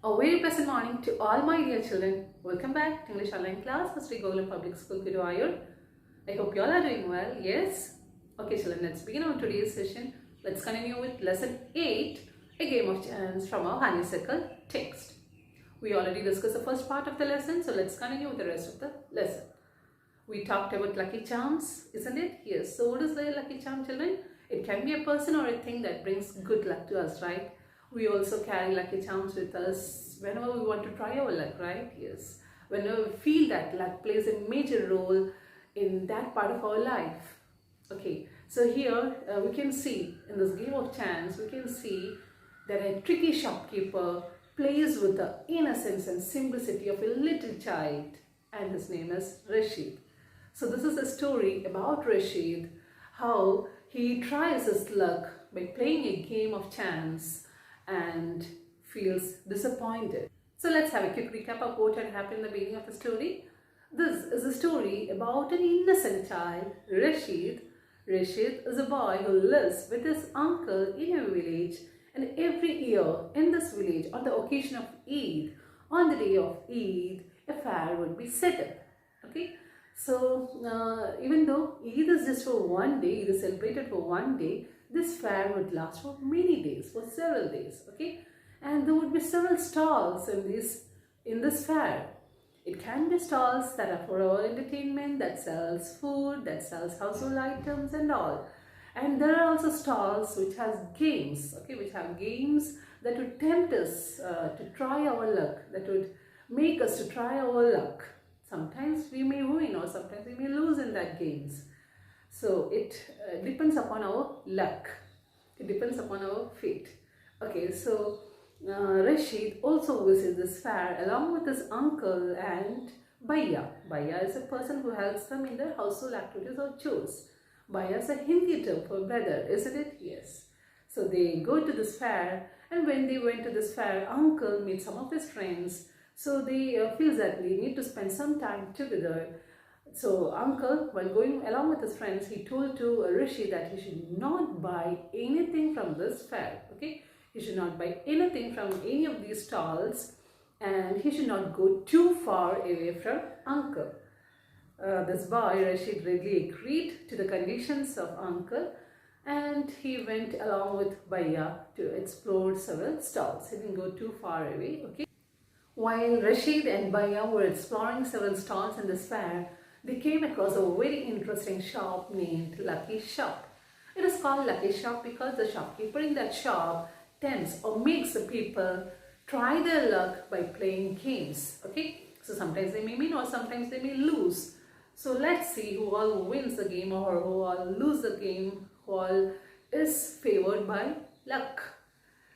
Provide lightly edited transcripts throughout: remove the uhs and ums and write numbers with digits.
A very pleasant morning to all my dear children. Welcome back to English Online class for Sri Gokulam Public School, Guruvayur. I hope you all are doing well. Yes? Okay children, let's begin on today's session. Let's continue with lesson 8, a game of chance from our honeysuckle text. We already discussed the first part of the lesson, so let's continue with the rest of the lesson. We talked about lucky charms, isn't it? Yes. So what is the lucky charm, children? It can be a person or a thing that brings good luck to us, right? We also carry lucky charms with us whenever we want to try our luck, right? Yes. Whenever we feel that luck plays a major role in that part of our life. Okay, so here we can see in this game of chance, we can see that a tricky shopkeeper plays with the innocence and simplicity of a little child, and his name is Rashid. So this is a story about Rashid, how he tries his luck by playing a game of chance and feels disappointed. So let's have a quick recap of what had happened in the beginning of the story. This is a story about an innocent child, Rashid. Rashid is a boy who lives with his uncle in a village, and every year in this village, on the occasion of Eid, on the day of Eid, a fair would be set up. Okay, so even though Eid is just for one day, Eid is celebrated for one day, this fair would last for many days, for several days. Okay, and there would be several stalls in this fair. It can be stalls that are for our entertainment, that sells food, that sells household items and all. And there are also stalls which has games, okay, which have games that would tempt us to try our luck, that would make us to try our luck. Sometimes we may win or sometimes we may lose in that games. So it depends upon our luck. It depends upon our fate. Okay, so Rashid also visits this fair along with his uncle and Bhaiya. Bhaiya is a person who helps them in their household activities or chores. Bhaiya is a Hindi term for brother, isn't it? Yes. So they go to this fair, and when they went to this fair, uncle meets some of his friends. So they feel that we need to spend some time together. So uncle, while going along with his friends, he told to Rishi that he should not buy anything from this fair. Okay, he should not buy anything from any of these stalls, and he should not go too far away from uncle. This boy Rashid readily agreed to the conditions of uncle, and he went along with Bhaiya to explore several stalls. He didn't go too far away. Okay, while Rashid and Bhaiya were exploring several stalls in this fair, they came across a very interesting shop named Lucky Shop. It is called Lucky Shop because the shopkeeper in that shop tempts or makes the people try their luck by playing games. Okay, so sometimes they may win or sometimes they may lose. So let's see who all wins the game or who all lose the game, who all is favored by luck.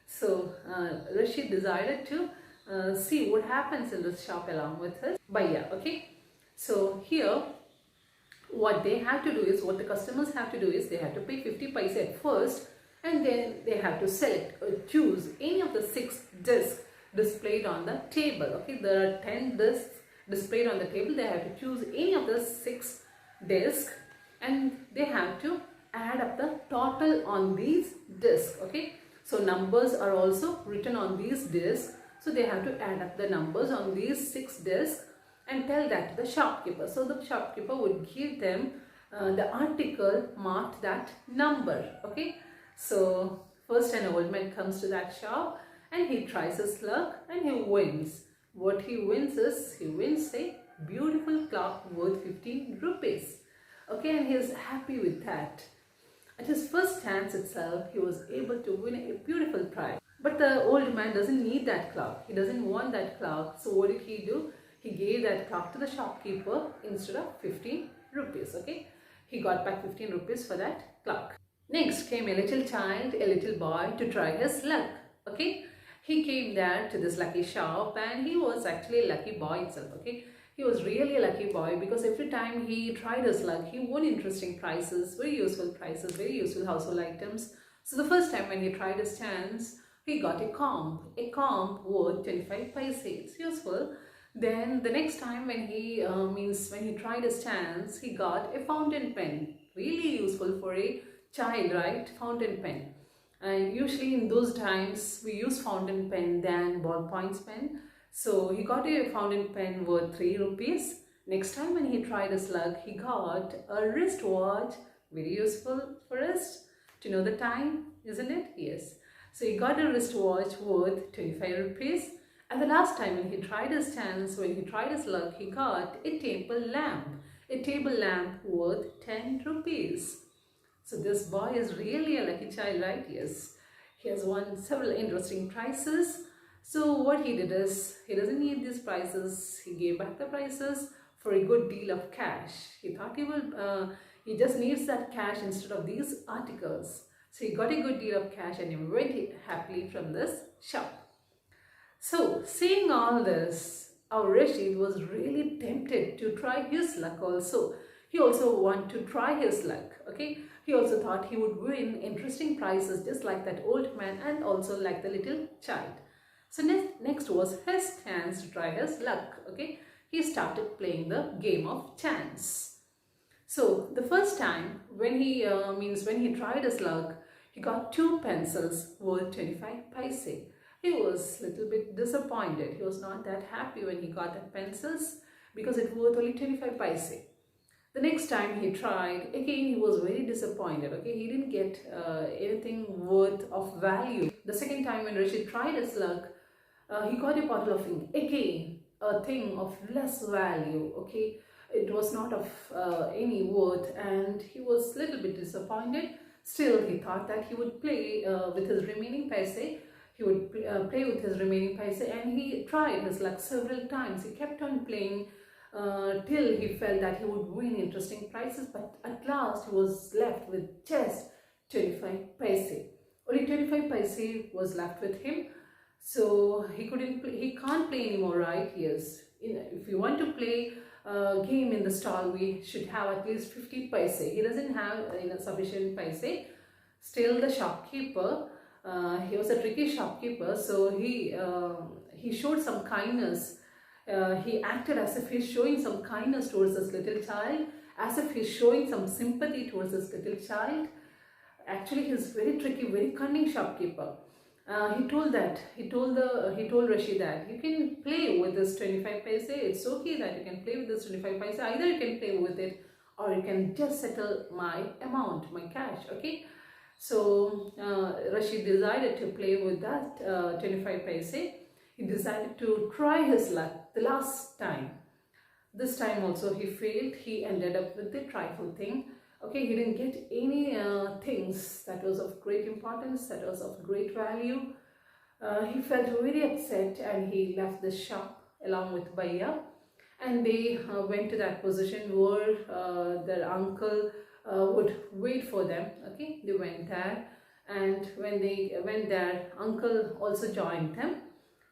So Rashid decided to see what happens in this shop along with his Bhaiya. Okay, so here what they have to do is, what the customers have to do is, they have to pay 50 paise at first, and then they have to select or choose any of the 6 discs displayed on the table. Okay, there are 10 discs displayed on the table. They have to choose any of the 6 discs, and they have to add up the total on these discs. Okay, so numbers are also written on these discs, so they have to add up the numbers on these 6 discs and tell that to the shopkeeper. So the shopkeeper would give them the article marked that number. Okay, so first an old man comes to that shop and he tries his luck and he wins. What he wins is, he wins a beautiful clock worth 15 rupees. Okay, and he is happy with that. At his first chance itself, he was able to win a beautiful prize. But the old man doesn't need that clock. He doesn't want that clock. So what did he do? He gave that clock to the shopkeeper instead of 15 rupees. Okay, he got back 15 rupees for that clock. Next came a little child, a little boy, to try his luck. Okay, he came there to this lucky shop, and he was actually a lucky boy itself. Okay, he was really a lucky boy because every time he tried his luck, he won interesting prizes, very useful household items. So the first time when he tried his chance, he got a comb worth 25 paise. It's useful. Then the next time when he tried his chance, he got a fountain pen. Really useful for a child, right? Fountain pen. And usually in those times we use fountain pen than ballpoint pen. So he got a fountain pen worth 3 rupees. Next time when he tried his luck, he got a wristwatch, very useful for us to know the time, isn't it? Yes. So he got a wristwatch worth 25 rupees. And the last time when he tried his chance, when he tried his luck, he got a table lamp worth 10 rupees. So this boy is really a lucky child, right? Yes. He has won several interesting prizes. So what he did is, he doesn't need these prizes. He gave back the prizes for a good deal of cash. He thought he just needs that cash instead of these articles. So he got a good deal of cash and he went happily from this shop. So, seeing all this, our Rashid was really tempted to try his luck also. He also wanted to try his luck, okay? He also thought he would win interesting prizes just like that old man and also like the little child. So next was his chance to try his luck, okay? He started playing the game of chance. So the first time when he tried his luck, he got 2 pencils worth 25 paise. He was a little bit disappointed. He was not that happy when he got the pencils because it worth only 25 paise. The next time he tried, again he was very disappointed. Okay, he didn't get anything worth of value. The second time when Rashid tried his luck, he got a bottle of ink. Again, a thing of less value. Okay, it was not of any worth, and he was a little bit disappointed. Still, he thought that he would play with his remaining paise. He would play with his remaining paise, and he tried his luck several times. He kept on playing till he felt that he would win interesting prizes, but at last he was left with just 25 paise. Only 25 paise was left with him, so he can't play anymore, right? Yes, if you want to play a game in the stall, we should have at least 50 paise. He doesn't have sufficient paise. Still, the shopkeeper, he was a tricky shopkeeper, so he showed some kindness. He acted as if he's showing some kindness towards this little child, as if he's showing some sympathy towards this little child. Actually, he's very tricky, very cunning shopkeeper. He told Rashid that you can play with this 25 paise. It's okay that you can play with this 25 paise. Either you can play with it or you can just settle my amount, my cash. Okay. So Rashid decided to play with that 25 paise. He decided to try his luck the last time. This time also he failed. He ended up with the trifle thing. Okay, he didn't get any things that was of great importance, that was of great value. He felt very upset and he left the shop along with Bhaiya, and they went to that position where their uncle would wait for them. Okay, they went there, and when they went there, uncle also joined them.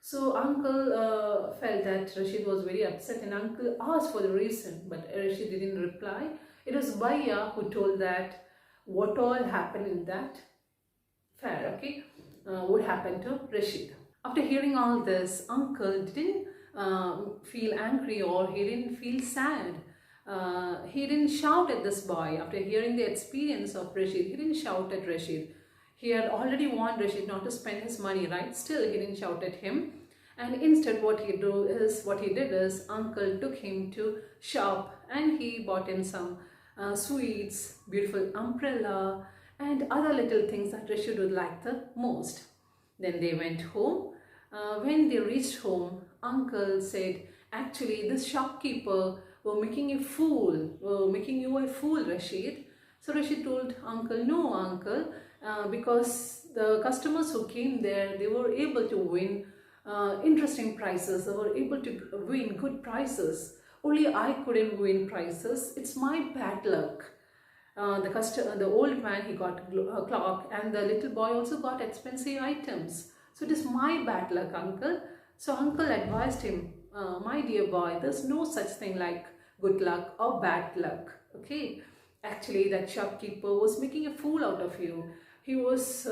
So uncle felt that Rashid was very upset, and uncle asked for the reason, but Rashid didn't reply. It was Bhaiya who told that what all happened in that fair, okay, what happened to Rashid. After hearing all this, uncle didn't feel angry or he didn't feel sad. He didn't shout at this boy. After hearing the experience of Rashid, he didn't shout at Rashid. He had already warned Rashid not to spend his money, right? Still, he didn't shout at him. And instead, what he did is, uncle took him to shop and he bought in some sweets, beautiful umbrella, and other little things that Rashid would like the most. Then they went home. When they reached home, uncle said, actually, this shopkeeper were making you a fool, Rashid. So Rashid told uncle, no, uncle, because the customers who came there, they were able to win interesting prizes. They were able to win good prizes. Only I couldn't win prizes. It's my bad luck. The old man, he got a clock, and the little boy also got expensive items. So it is my bad luck, uncle. So uncle advised him, my dear boy, there's no such thing like good luck or bad luck. Okay, actually that shopkeeper was making a fool out of you. He was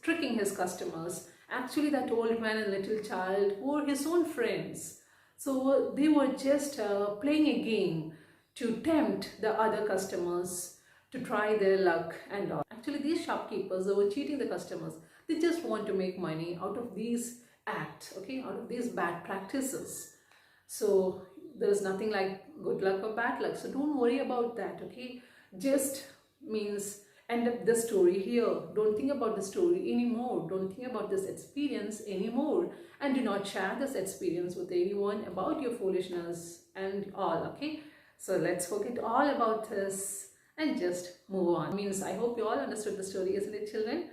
tricking his customers. Actually, that old man and little child were his own friends. So they were just playing a game to tempt the other customers, to try their luck and all. Actually, these shopkeepers, they were cheating the customers. They just want to make money out of these acts, okay, out of these bad practices. So there's nothing like good luck or bad luck. So don't worry about that, okay? Just means end up the story here. Don't think about the story anymore. Don't think about this experience anymore. And do not share this experience with anyone about your foolishness and all, okay? So let's forget all about this and just move on. Means I hope you all understood the story, isn't it, children?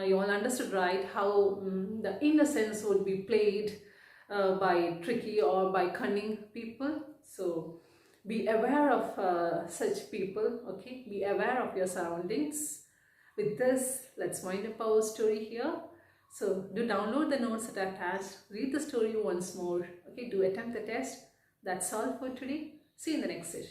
You all understood, right, how the innocence would be played by tricky or by cunning people. So be aware of such people, okay? Be aware of your surroundings. With this, let's wind up our story here. So do download the notes that are attached, read the story once more, okay? Do attempt the test. That's all for today. See you in the next session.